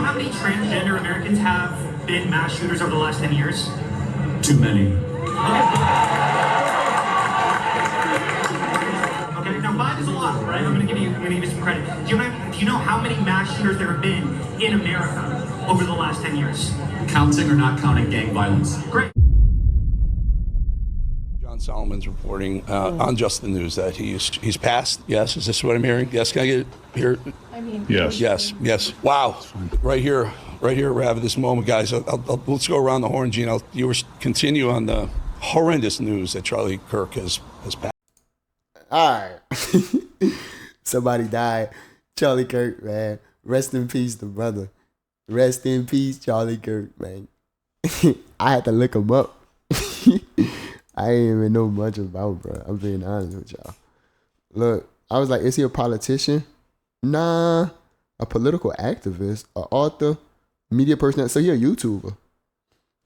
how many transgender Americans have been mass shooters over the last 10 years? Too many. Okay, now 5 is a lot, right? I'm gonna give you some credit. Do you know how many mass shooters there have been in America over the last 10 years? Counting or not counting gang violence? Great. John Solomon's reporting on Just the News that he's passed. Yes, is this what I'm hearing? Yes, can I get it here? I mean, yes. Wow, right here, we're having this moment, guys. Let's go around the horn, Gino. You were continue on the horrendous news that Charlie Kirk has passed. All right, somebody died. Charlie Kirk, man. Rest in peace, the brother. Rest in peace, Charlie Kirk, man. I had to look him up. I didn't even know much about, bro. I'm being honest with y'all. Look, I was like, is he a politician? Nah, a political activist, an author, media person. So he a YouTuber.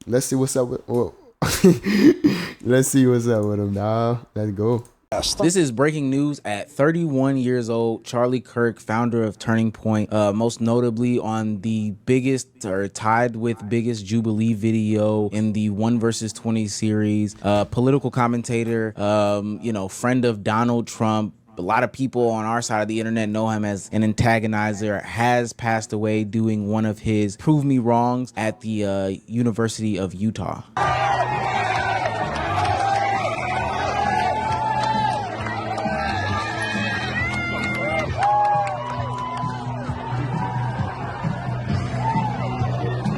Let's see what's up with. Oh. Let's see what's up with him, dawg. Let's go. This is breaking news. At 31 years old, Charlie Kirk, founder of Turning Point, most notably on the biggest or tied with biggest Jubilee video in the 1 versus 20 series, political commentator, friend of Donald Trump. A lot of people on our side of the internet know him as an antagonizer, has passed away doing one of his prove me wrongs at the University of Utah.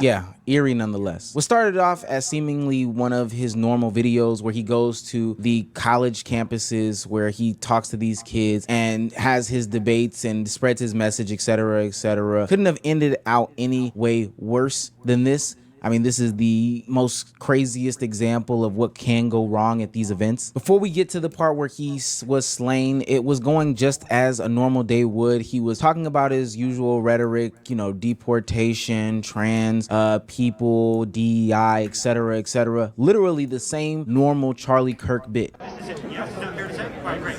Yeah, eerie nonetheless. What started off as seemingly one of his normal videos where he goes to the college campuses where he talks to these kids and has his debates and spreads his message, etc., etc. Couldn't have ended out any way worse than this. I mean, this is the most craziest example of what can go wrong at these events. Before we get to the part where he was slain, it was going just as a normal day would. He was talking about his usual rhetoric, deportation, trans people, DEI, etc., etc. Literally the same normal Charlie Kirk bit. Is it? Yes, is that fair to say? All right, great.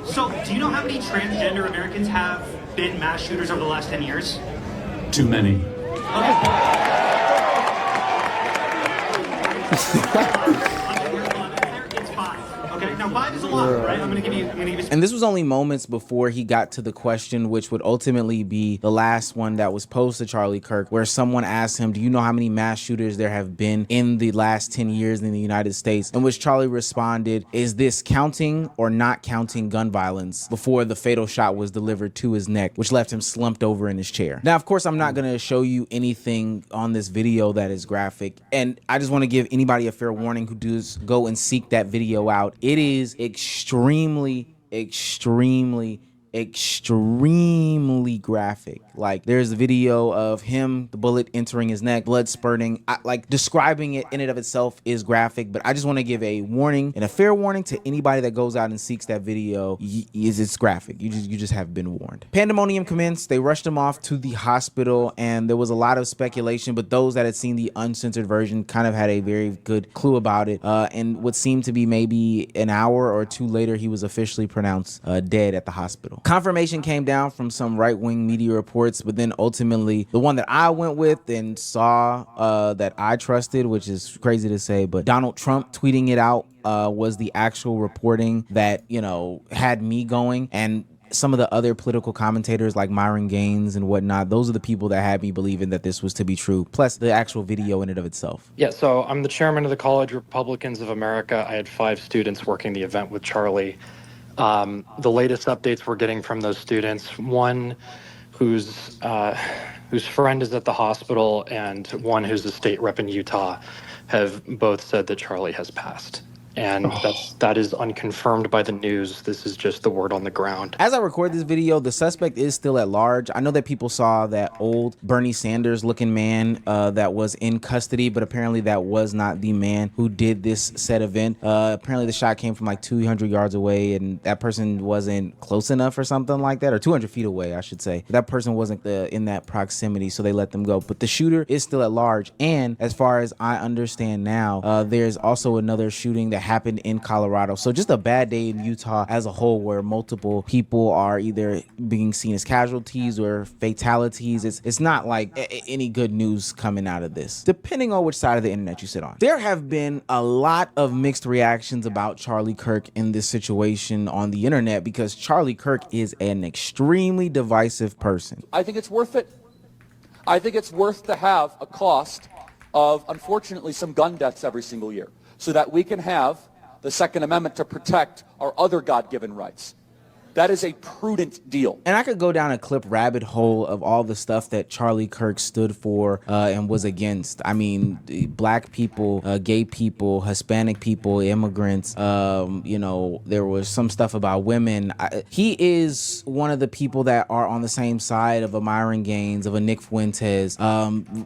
So do you know how many transgender Americans have been mass shooters over the last 10 years? Too many. Okay. It's 5. Okay, now 5 is a lot, right? I'm gonna give you. And this was only moments before he got to the question, which would ultimately be the last one that was posed to Charlie Kirk, where someone asked him, do you know how many mass shooters there have been in the last 10 years in the United States? In which Charlie responded, is this counting or not counting gun violence? Before the fatal shot was delivered to his neck, which left him slumped over in his chair. Now, of course, I'm not gonna show you anything on this video that is graphic. And I just wanna give anybody a fair warning who does go and seek that video out. It is extremely graphic. Like, there's a video of him, the bullet entering his neck, blood spurting. Like, describing it in and of itself is graphic, but I just want to give a warning and a fair warning to anybody that goes out and seeks that video. It's graphic. You just have been warned. Pandemonium commenced. They rushed him off to the hospital, and there was a lot of speculation, but those that had seen the uncensored version kind of had a very good clue about it. And what seemed to be maybe an hour or two later, he was officially pronounced dead at the hospital. Confirmation came down from some right-wing media reports, but then ultimately the one that I went with and saw that I trusted, which is crazy to say, but Donald Trump tweeting it out was the actual reporting that, had me going. And some of the other political commentators like Myron Gaines and whatnot, those are the people that had me believing that this was to be true, plus the actual video in and of itself. Yeah, so I'm the chairman of the College Republicans of America. I had 5 students working the event with Charlie. The latest updates we're getting from those students, one whose friend is at the hospital and one who's a state rep in Utah, have both said that Charlie has passed. And that is unconfirmed by the news. This is just the word on the ground. As I record this video, the suspect is still at large. I know that people saw that old Bernie Sanders looking man that was in custody, but apparently that was not the man who did this said event. Apparently the shot came from like 200 yards away, and that person wasn't close enough or something like that, or 200 feet away, I should say. That person wasn't in that proximity, so they let them go. But the shooter is still at large. And as far as I understand now, there's also another shooting that happened in Colorado. So just a bad day in Utah as a whole, where multiple people are either being seen as casualties or fatalities. It's not like any good news coming out of this, depending on which side of the internet you sit on. There have been a lot of mixed reactions about Charlie Kirk in this situation on the internet, because Charlie Kirk is an extremely divisive person. I think it's worth it. I think it's worth to have a cost of, unfortunately, some gun deaths every single year, so that we can have the Second Amendment to protect our other God-given rights. That is a prudent deal. And I could go down a clip rabbit hole of all the stuff that Charlie Kirk stood for and was against. I mean, black people, gay people, Hispanic people, immigrants. You know, there was some stuff about women. He is one of the people that are on the same side of a Myron Gaines, of a Nick Fuentes.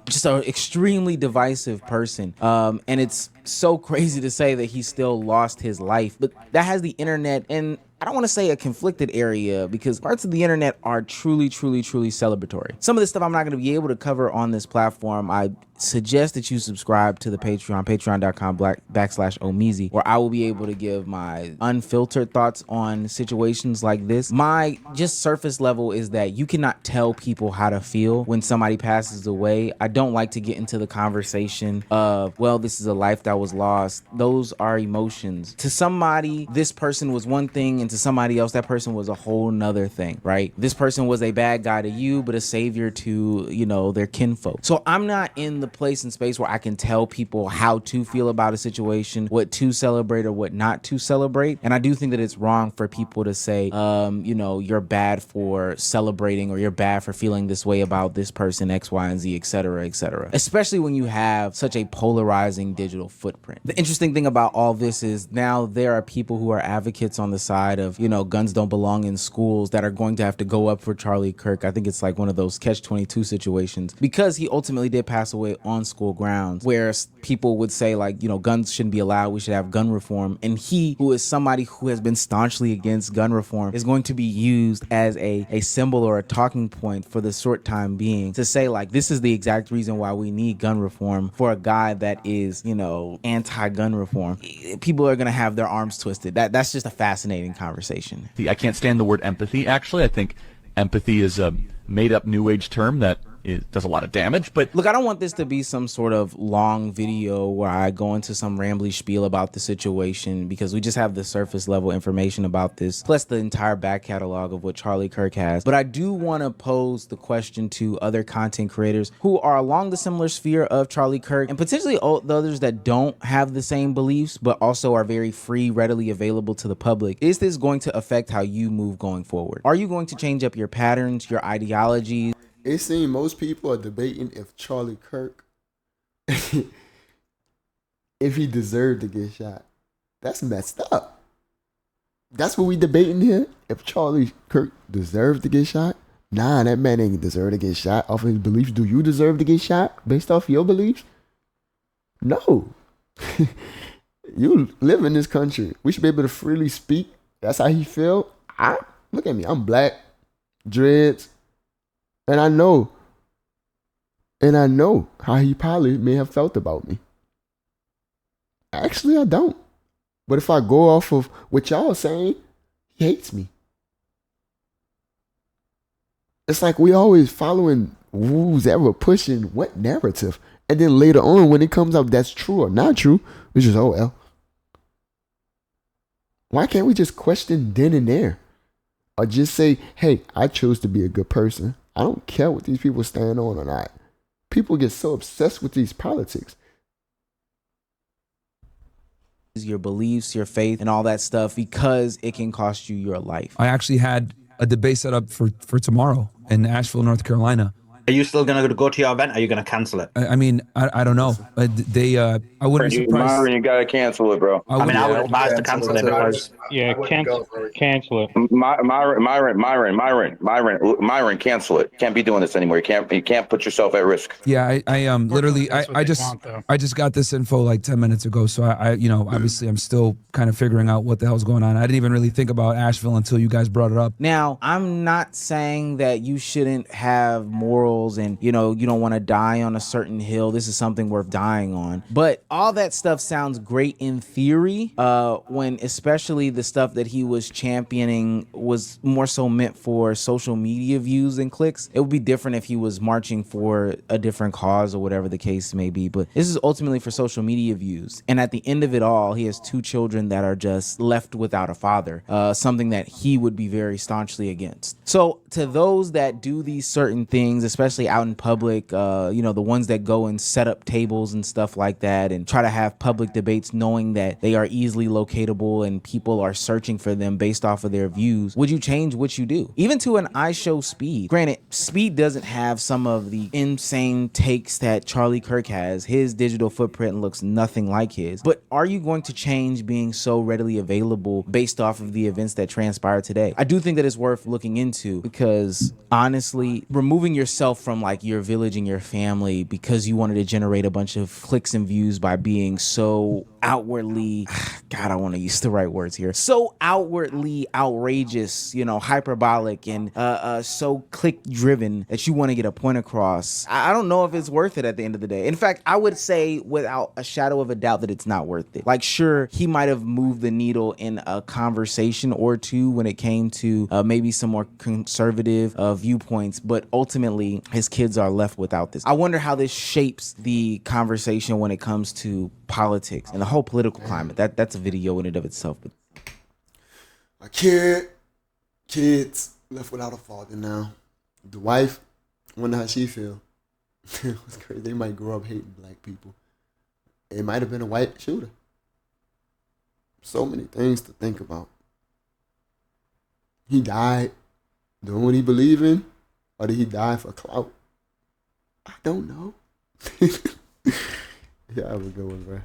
Just an extremely divisive person. And it's so crazy to say that he still lost his life. But that has the internet, and I don't want to say a conflicted area, because parts of the internet are truly, truly, truly celebratory. Some of this stuff I'm not going to be able to cover on this platform. I suggest that you subscribe to the Patreon, patreon.com/Omizi, where I will be able to give my unfiltered thoughts on situations like this. My just surface level is that you cannot tell people how to feel when somebody passes away. I don't like to get into the conversation of, well, this is a life that was lost. Those are emotions. To somebody, this person was one thing, and to somebody else, that person was a whole nother thing, right? This person was a bad guy to you, but a savior to, you know, their kinfolk. So I'm not in the place and space where I can tell people how to feel about a situation, what to celebrate or what not to celebrate. And I do think that it's wrong for people to say, you know, you're bad for celebrating, or you're bad for feeling this way about this person, X, Y, and Z, etc., etc. Especially when you have such a polarizing digital footprint. The interesting thing about all this is now there are people who are advocates on the side of, you know, guns don't belong in schools, that are going to have to go up for Charlie Kirk. I think it's like one of those catch-22 situations, because he ultimately did pass away on school grounds, where people would say, like, you know, guns shouldn't be allowed, we should have gun reform. And he, who is somebody who has been staunchly against gun reform, is going to be used as a symbol or a talking point for the short time being, to say, like, this is the exact reason why we need gun reform, for a guy that is, you know, anti-gun reform. People are going to have their arms twisted. That's just a fascinating conversation. I can't stand the word empathy, actually. I think empathy is a made-up new age term that it does a lot of damage. But look, I don't want this to be some sort of long video where I go into some rambly spiel about the situation, because we just have the surface level information about this, plus the entire back catalog of what Charlie Kirk has. But I do want to pose the question to other content creators who are along the similar sphere of Charlie Kirk, and potentially the others that don't have the same beliefs but also are very free, readily available to the public. Is this going to affect how you move going forward? Are you going to change up your patterns, your ideologies? It seems most people are debating if Charlie Kirk, if he deserved to get shot. That's messed up. That's what we debating here. If Charlie Kirk deserved to get shot, nah, that man ain't deserve to get shot off of his beliefs. Do you deserve to get shot based off your beliefs? No. You live in this country. We should be able to freely speak. That's how he feel. Look at me. I'm black, dreads. And I know how he probably may have felt about me. Actually, I don't. But if I go off of what y'all are saying, he hates me. It's like we always following rules that we're pushing what narrative. And then later on, when it comes out that's true or not true, we just, oh well. Why can't we just question then and there? Or just say, hey, I chose to be a good person. I don't care what these people stand on or not. People get so obsessed with these politics. Your beliefs, your faith, and all that stuff, because it can cost you your life. I actually had a debate set up for tomorrow in Asheville, North Carolina. Are you still going to go to your event? Or are you going to cancel it? I mean, I don't know. I wouldn't be surprised. You gotta cancel it, bro. I would advise to cancel it because cancel it. Myron, cancel it. Can't be doing this anymore. You can't put yourself at risk. Yeah, I literally I just got this info like 10 minutes ago, so I you know, obviously I'm still kind of figuring out what the hell's going on. I didn't even really think about Asheville until you guys brought it up. Now, I'm not saying that you shouldn't have moral girls, and you don't want to die on a certain hill. This is something worth dying on. But all that stuff sounds great in theory, when especially the stuff that he was championing was more so meant for social media views and clicks. It would be different if he was marching for a different cause or whatever the case may be, but this is ultimately for social media views. And at the end of it all, he has 2 children that are just left without a father, something that he would be very staunchly against. So to those that do these certain things, especially out in public, the ones that go and set up tables and stuff like that and try to have public debates knowing that they are easily locatable and people are searching for them based off of their views, would you change what you do? Even to an sh0t. Granted, Speed doesn't have some of the insane takes that Charlie Kirk has. His digital footprint looks nothing like his. But are you going to change being so readily available based off of the events that transpired today? I do think that it's worth looking into, because honestly, removing yourself from like your village and your family because you wanted to generate a bunch of clicks and views by being so outwardly, God, I want to use the right words here, so outwardly outrageous, hyperbolic, and so click driven that you want to get a point across. I don't know if it's worth it at the end of the day. In fact, I would say without a shadow of a doubt that it's not worth it. Like, sure, he might have moved the needle in a conversation or two when it came to maybe some more conservative viewpoints, but ultimately his kids are left without this. I wonder how this shapes the conversation when it comes to politics and the whole political climate. That's a video in and of itself. But kids left without a father now. The wife, I wonder how she feel. It's crazy. They might grow up hating black people. It might have been a white shooter. So many things to think about. He died doing what he believed in, or did he die for clout? I don't know. Yeah, I would go with, bro.